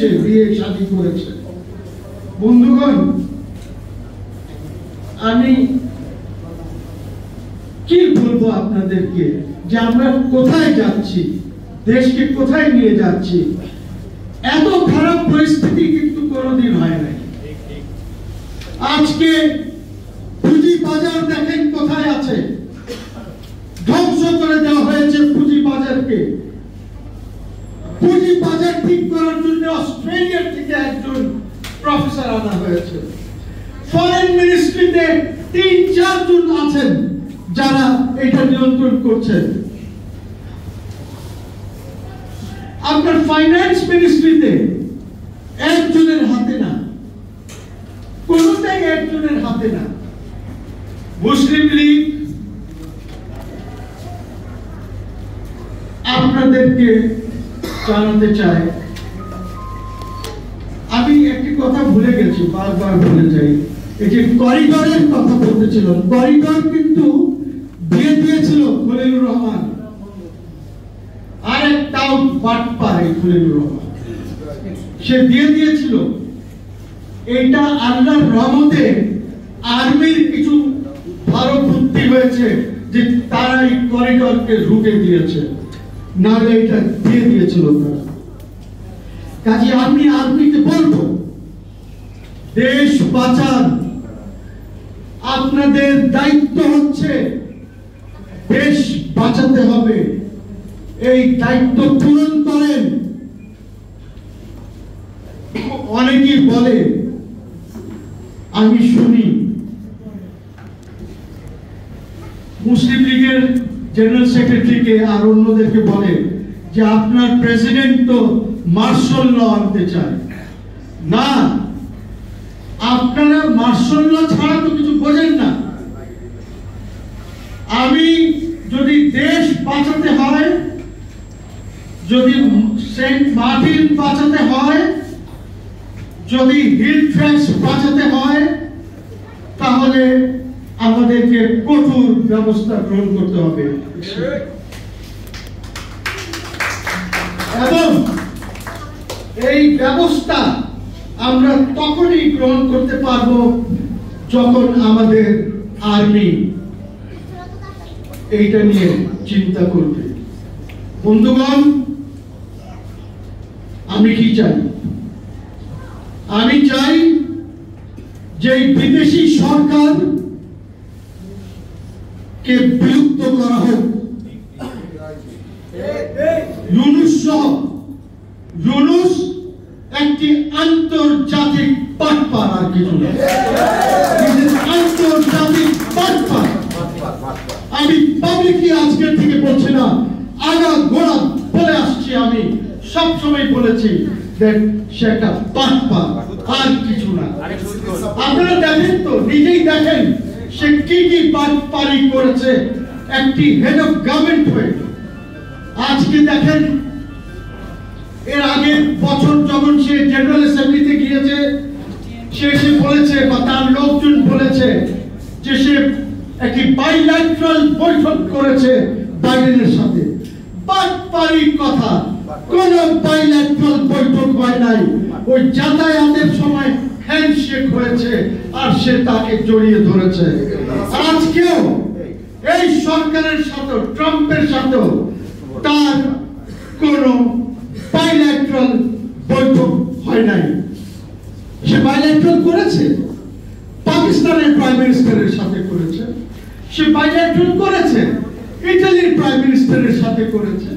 এসে বিয়ে শাদী করেছে। বন্ধুগণ, আমি কি বলবো আপনাদেরকে যে আমরা কোথায় যাচ্ছি, দেশকে কোথায় নিয়ে যাচ্ছি। এত খারাপ পরিস্থিতি কিন্তু কোনোদিন হয় নাই। আজকে পুঁজি বাজার দেখেন কোথায় আছে, ধ্বংস করে দেওয়া হয়েছে পুঁজি বাজারকে। পুঁজি বাজার ঠিক করার জন্য অস্ট্রেলিয়া থেকে একজন প্রফেসর আনা হয়েছে। ফরেন মিনিস্ট্রিতে ৩-৪ জন আছেন যারা এটা নিয়ন্ত্রণ করছেন। আপনার ফাইন্যান্স মিনিস্ট্রিতে একজনের হাতে না, কোনটাই একজনের হাতে না। মুসলিম লীগ আপনাদেরকে জানাতে চায়, আমি একটি কথা ভুলে গেছি, বারবার ভুলে যাই। এই যে করিডোরের কথা বলতেছিল, করিডোর কিন্তু দিয়ে দিয়েছিল খলিলুর রহমান, আরেকটাও বাটপার খলিলুর রহমান, সে দিয়ে দিয়েছিল। এটা আল্লাহর রহমতে আর্মির কিছু ভালো বুদ্ধি হয়েছে যে তারা এই করিডোরকে রুখে দিয়েছে, নাহলে এটা দিয়ে দিয়েছিল তারা। কাজে আমি আর্মিকে বলবো, দেশ বাঁচান। আপনাদের দায়িত্ব হচ্ছে দেশ বাঁচাতে হবে, এই দায়িত্ব পূরণ করেন। অনেকেই বলে, আমি শুনি মুসলিম লীগের জেনারেল সেক্রেটারিকে আর অন্যদেরকে বলে যে আপনার প্রেসিডেন্ট তো মার্শাল ল আনতে চায়। না, আপনারা মার্শাল ল ছাড়া তো কিছু বোঝেন না। আমি যদি দেশ বাঁচাতে হয়, যদি সেন্ট মার্টিন বাঁচাতে হয়, যদি হিল ট্র্যাক্স বাঁচাতে হয়, তাহলে আমাদেরকে কঠোর ব্যবস্থা গ্রহণ করতে হবে। এবং এই ব্যবস্থা আমরা তখনই গ্রহণ করতে পারবো যখন আমাদের আর্মি এইটা নিয়ে চিন্তা করবে। বন্ধুগণ, আমি কি চাই? আমি চাই যে বিদেশি সরকার কে বিলুপ্ত করা হোক। ইউনূস একটি আন্তর্জাতিক বাটপার, আর কিছু না। আন্তর্জাতিক বাটপার। আমি পাবলিকলি আজকের থেকে বলছি না, আগা গোড়া বলে আসছি। আমি সবসময় বলেছি যে সে একটা বাটপার, আর কিছু না। আপনারা দেখেন তো, নিজেই দেখেন সে কি কি বাটপারি করেছে একটি হেড অফ গভর্নমেন্ট হয়ে। আজকে দেখেন, এর আগের বছর যখন সে জেনারেল অ্যাসেম্বলিতে গিয়েছে, সে বলেছে বা তার লোকজন বলেছে যে সে একটি বাইল্যাটারাল বৈঠক করেছে বাইডেনের সাথে। বাটপারির কথা, কোন বাইল্যাটারাল বৈঠক হয় নাই। ওই যাতায়াতের সময় হ্যান্ডশেক হয়েছে আর সে তাকে জড়িয়ে ধরেছে। আজকেও এই সরকারের সাথে, ট্রাম্পের সাথে তার কোন বাইল্যাটারাল বৈঠক হয় নাই। সে বাইল্যাটারাল করেছে, পাকিস্তানের প্রাইম মিনিস্টারের সাথে করেছে, সে বাইল্যাটারাল করেছে, ইটালির প্রাইম মিনিস্টারের সাথে করেছে,